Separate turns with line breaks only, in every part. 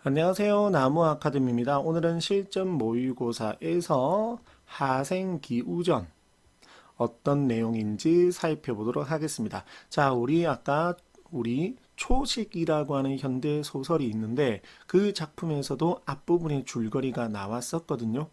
안녕하세요. 나무아카데미입니다. 오늘은 실전 모의고사에서 하생기우전 어떤 내용인지 살펴보도록 하겠습니다. 자, 우리 초식이라고 하는 현대 소설이 있는데 그 작품에서도 앞부분에 줄거리가 나왔었거든요.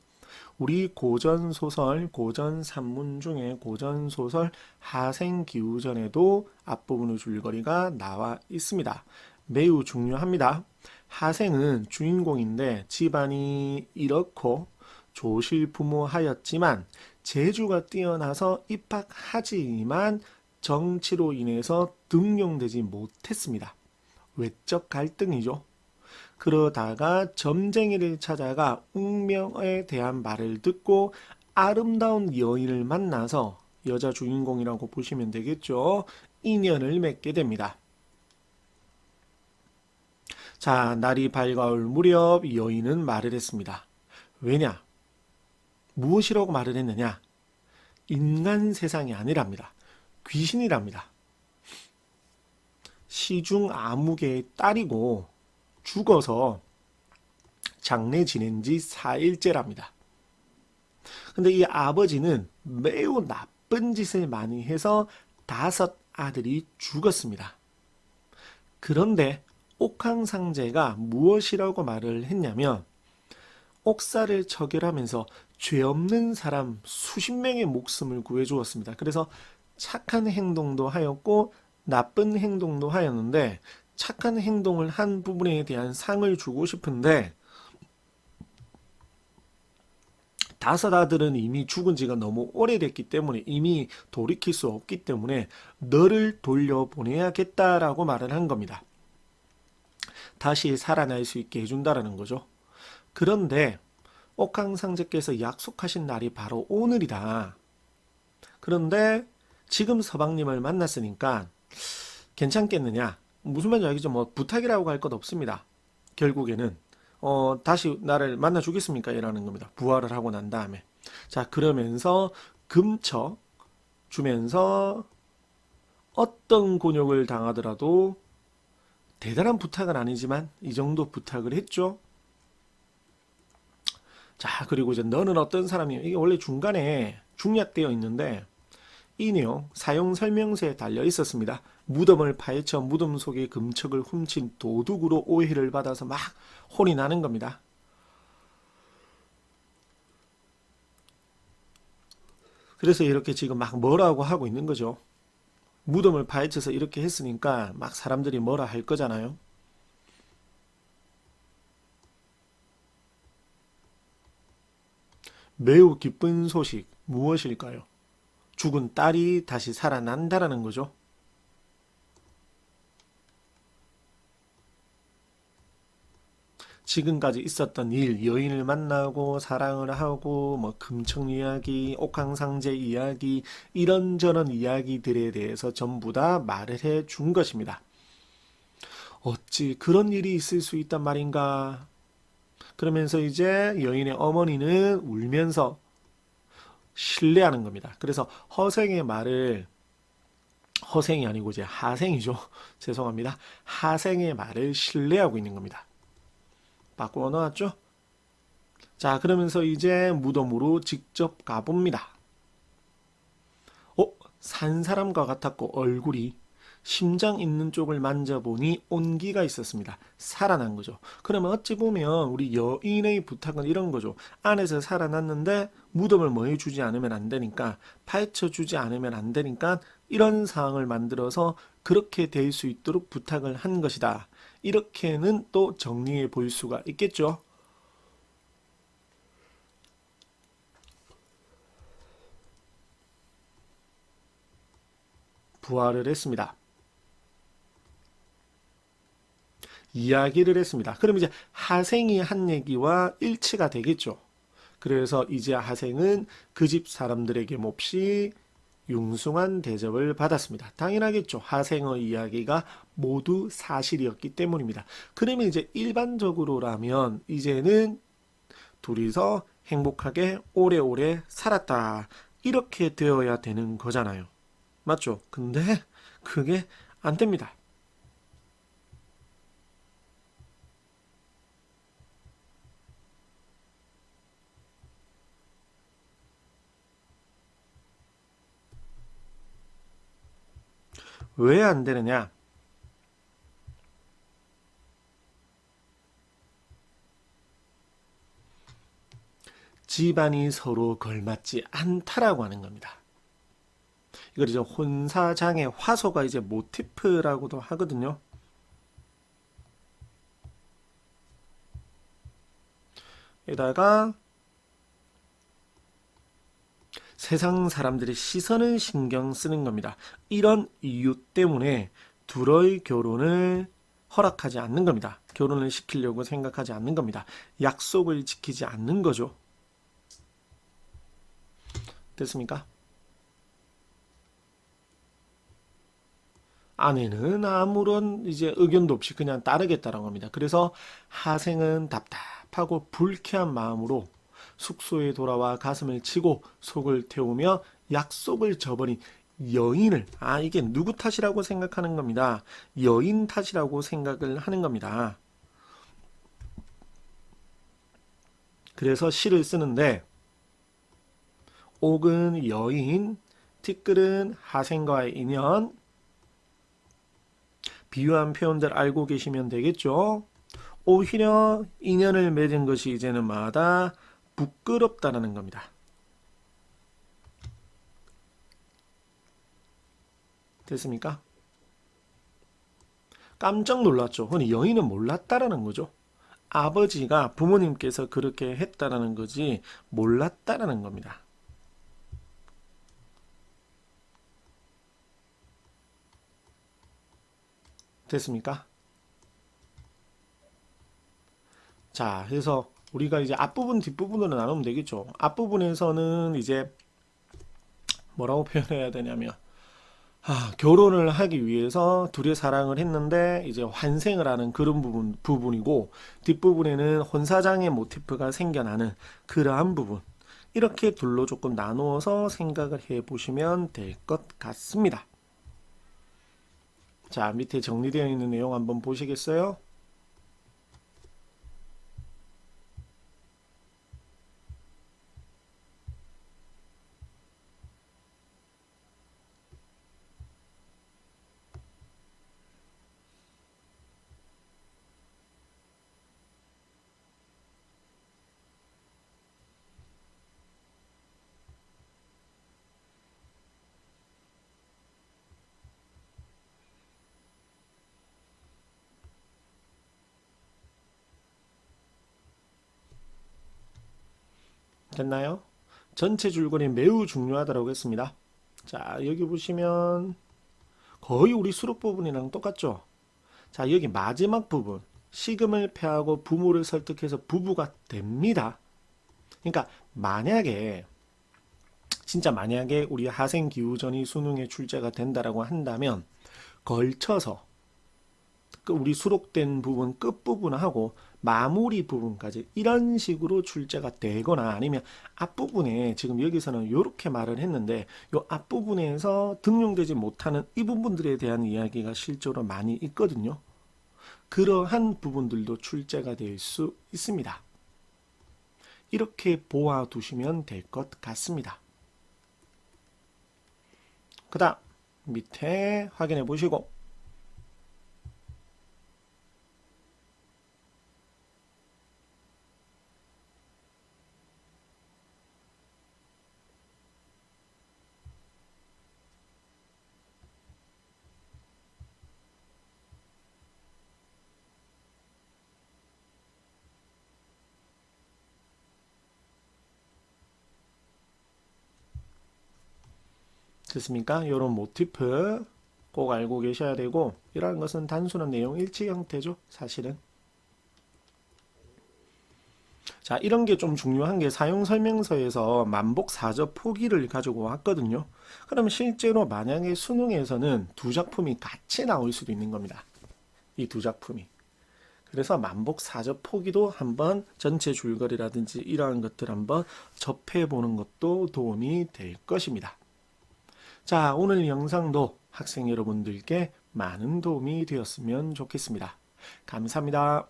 우리 고전 소설, 고전 산문 중에 고전 소설 하생기우전에도 앞부분의 줄거리가 나와 있습니다. 매우 중요합니다. 하생은 주인공인데 집안이 이렇고 조실부모하였지만 재주가 뛰어나서 입학하지만 정치로 인해서 등용되지 못했습니다. 외적 갈등이죠. 그러다가 점쟁이를 찾아가 운명에 대한 말을 듣고 아름다운 여인을 만나서 여자 주인공이라고 보시면 되겠죠. 인연을 맺게 됩니다. 자, 날이 밝아올 무렵 여인은 말을 했습니다. 왜냐? 무엇이라고 말을 했느냐? 인간 세상이 아니랍니다. 귀신이랍니다. 시중 아무개의 딸이고 죽어서 장례 지낸 지 4일째랍니다. 근데 이 아버지는 매우 나쁜 짓을 많이 해서 5 아들이 죽었습니다. 그런데 옥황상제가 무엇이라고 말을 했냐면 옥사를 처결하면서 죄 없는 사람 수십 명의 목숨을 구해주었습니다. 그래서 착한 행동도 하였고 나쁜 행동도 하였는데 착한 행동을 한 부분에 대한 상을 주고 싶은데 5 아들은 이미 죽은 지가 너무 오래됐기 때문에 이미 돌이킬 수 없기 때문에 너를 돌려보내야겠다라고 말을 한 겁니다. 다시 살아날 수 있게 해준다라는 거죠. 그런데 옥황상제께서 약속하신 날이 바로 오늘이다. 그런데 지금 서방님을 만났으니까 괜찮겠느냐? 무슨 말인지 알겠죠? 뭐 부탁이라고 할 것 없습니다. 결국에는 다시 나를 만나 주겠습니까? 이라는 겁니다. 부활을 하고 난 다음에. 자, 그러면서 금쳐 주면서 어떤 곤욕을 당하더라도 대단한 부탁은 아니지만 이 정도 부탁을 했죠. 자, 그리고 이제 너는 어떤 사람이야? 이게 원래 중간에 중약되어 있는데 이 내용 사용 설명서에 달려 있었습니다. 무덤을 파헤쳐 무덤 속의 금척을 훔친 도둑으로 오해를 받아서 막 혼이 나는 겁니다. 그래서 이렇게 지금 막 뭐라고 하고 있는 거죠. 무덤을 파헤쳐서 이렇게 했으니까 막 사람들이 뭐라 할 거잖아요. 매우 기쁜 소식 무엇일까요? 죽은 딸이 다시 살아난다라는 거죠. 지금까지 있었던 일, 여인을 만나고 사랑을 하고 뭐 금청 이야기, 옥황상제 이야기, 이런저런 이야기들에 대해서 전부 다 말을 해 준 것입니다. 어찌 그런 일이 있을 수 있단 말인가? 그러면서 이제 여인의 어머니는 울면서 신뢰하는 겁니다. 그래서 허생의 말을 허생이 아니고 이제 하생이죠. 죄송합니다. 하생의 말을 신뢰하고 있는 겁니다. 바꾸어 놓았죠? 자, 그러면서 이제 무덤으로 직접 가봅니다. 산 사람과 같았고 얼굴이 심장 있는 쪽을 만져보니 온기가 있었습니다. 살아난 거죠. 그러면 어찌 보면 우리 여인의 부탁은 이런 거죠. 안에서 살아났는데 무덤을 뭐 해주지 않으면 안 되니까 파헤쳐주지 않으면 안 되니까 이런 상황을 만들어서 그렇게 될 수 있도록 부탁을 한 것이다. 이렇게는 또 정리해 볼 수가 있겠죠. 부활을 했습니다. 이야기를 했습니다. 그럼 이제 하생이 한 얘기와 일치가 되겠죠. 그래서 이제 하생은 그 집 사람들에게 몹시 융숭한 대접을 받았습니다. 당연하겠죠. 하생의 이야기가 모두 사실이었기 때문입니다. 그러면 이제 일반적으로라면 이제는 둘이서 행복하게 오래오래 살았다. 이렇게 되어야 되는 거잖아요. 맞죠? 근데 그게 안 됩니다. 왜 안 되느냐? 집안이 서로 걸맞지 않다라고 하는 겁니다. 이걸 이제 혼사장애 화소가 이제 모티프라고도 하거든요. 게다가 세상 사람들의 시선을 신경 쓰는 겁니다. 이런 이유 때문에 둘의 결혼을 허락하지 않는 겁니다. 결혼을 시키려고 생각하지 않는 겁니다. 약속을 지키지 않는 거죠. 됐습니까? 아내는 아무런 이제 의견도 없이 그냥 따르겠다는 겁니다. 그래서 하생은 답답하고 불쾌한 마음으로 숙소에 돌아와 가슴을 치고 속을 태우며 약속을 저버린 여인을, 이게 누구 탓이라고 생각하는 겁니다. 여인 탓이라고 생각을 하는 겁니다. 그래서 시를 쓰는데 옥은 여인, 티끌은 하생과의 인연, 비유한 표현들 알고 계시면 되겠죠. 오히려 인연을 맺은 것이 이제는 마다 부끄럽다라는 겁니다. 됐습니까? 깜짝 놀랐죠. 근데 여인은 몰랐다라는 거죠. 아버지가 부모님께서 그렇게 했다라는 거지 몰랐다라는 겁니다. 됐습니까? 자, 그래서 우리가 이제 앞부분, 뒷부분으로 나누면 되겠죠. 앞부분에서는 이제 뭐라고 표현해야 되냐면, 결혼을 하기 위해서 둘이 사랑을 했는데 이제 환생을 하는 그런 부분이고, 뒷부분에는 혼사장애 모티프가 생겨나는 그러한 부분. 이렇게 둘로 조금 나누어서 생각을 해 보시면 될 것 같습니다. 자, 밑에 정리되어 있는 내용 한번 보시겠어요? 됐나요? 전체 줄거리 매우 중요하다고 했습니다. 자, 여기 보시면 거의 우리 수록 부분이랑 똑같죠? 자, 여기 마지막 부분. 식음을 패하고 부모를 설득해서 부부가 됩니다. 그러니까 만약에 진짜 만약에 우리 하생기우전이 수능에 출제가 된다라고 한다면 걸쳐서 우리 수록된 부분 끝부분하고 마무리 부분까지 이런 식으로 출제가 되거나 아니면 앞부분에 지금 여기서는 이렇게 말을 했는데 이 앞부분에서 등용되지 못하는 이 부분들에 대한 이야기가 실제로 많이 있거든요. 그러한 부분들도 출제가 될 수 있습니다. 이렇게 보아두시면 될 것 같습니다. 그 다음 밑에 확인해 보시고 됐습니까? 이런 모티프 꼭 알고 계셔야 되고 이러한 것은 단순한 내용 일치 형태죠. 사실은. 자, 이런 게 좀 중요한 게 사용 설명서에서 만복 사저 포기를 가지고 왔거든요. 그러면 실제로 만약에 수능에서는 두 작품이 같이 나올 수도 있는 겁니다. 이 두 작품이. 그래서 만복 사저 포기도 한번 전체 줄거리라든지 이러한 것들 한번 접해 보는 것도 도움이 될 것입니다. 자, 오늘 영상도 학생 여러분들께 많은 도움이 되었으면 좋겠습니다. 감사합니다.